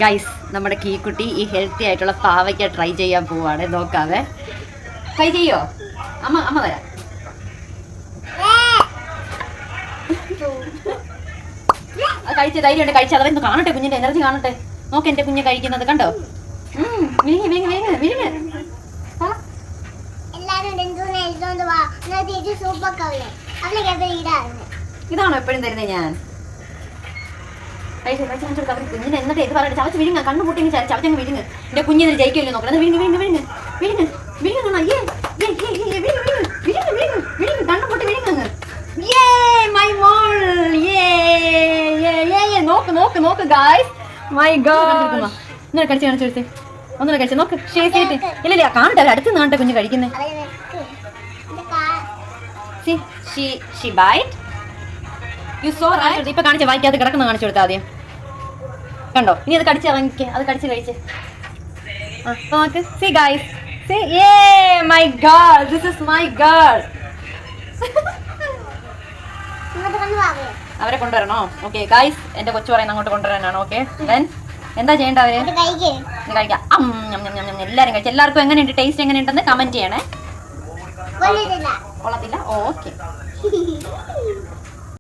Guys നമ്മുടെ കീക്കുട്ടി ഈ healthy ആയിട്ടുള്ള പാവയ്ക്ക ട്രൈ ചെയ്യാൻ പോവാണ്. നോക്കാവേ, ട്രൈ ചെയ്യോ? അമ്മ വരാം. കഴിച്ച ധൈര്യമുണ്ട്, കഴിച്ച അതൊന്ന് കാണട്ടെ, കുഞ്ഞിന്റെ എനർജി കാണട്ടെ. നോക്ക് എന്റെ കുഞ്ഞ് കഴിക്കുന്നത് കണ്ടോ. ഇതാണോ എപ്പോഴും തരുന്നത് ഞാൻ? കുഞ്ഞിനെ എന്നിട്ട് ഇത് പറയട്ടെ, ചവച്ച് വിഴുങ്ങ, കണ്ണു പൊട്ടി ചവച്ചങ്ങ് വിഴുങ്ങ്. എന്റെ കുഞ്ഞിന് ജയിക്കില്ലോ നോക്കണം. വിഴുങ്ങ് വിഴുങ്ങ് വിഴുങ്ങ് വിഴുങ്ങ് വിഴുങ്ങ, കണ്ണു പൊട്ടി വിഴുങ്ങ്. നോക്ക് നോക്ക് ഗായ്സ്, മൈ ഗോഡ്. ഒന്നുകൂടെ കഴിച്ച് കാണിച്ചെടുത്തേ, ഒന്നുകൂടെ കഴിച്ച നോക്ക്. ഇല്ല കാണട്ടെ, അവർ അടുത്ത് കാണട്ടെ കുഞ്ഞ് കഴിക്കുന്നേ. ഇപ്പൊ കാണിച്ച വായിക്കാതെ കിടക്കുന്ന കാണിച്ചു കൊടുത്താൽ ആദ്യം കണ്ടോ. ഇനി അത് കടിച്ച് ഇറങ്ങിക്ക്, അത് കടിച്ച് കഴിച്ച് നോക്ക്. See guys, see, my girl, this is my girl. അവരെ കൊണ്ടുവരണോ? ഓക്കെ ഗൈസ്, എന്റെ കൊച്ചു പറയുന്ന അങ്ങോട്ട് കൊണ്ടുവരാനാണ്. ഓക്കെ, ദെൻ എന്താ ചെയ്യേണ്ട? അവര് കഴിക്കാം. എല്ലാരും കഴിച്ചു. എല്ലാവർക്കും എങ്ങനെയുണ്ട്, ടേസ്റ്റ് എങ്ങനെയുണ്ടെന്ന് കമന്റ് ചെയ്യണേ. കൊള്ളത്തില്ല? ഓക്കെ.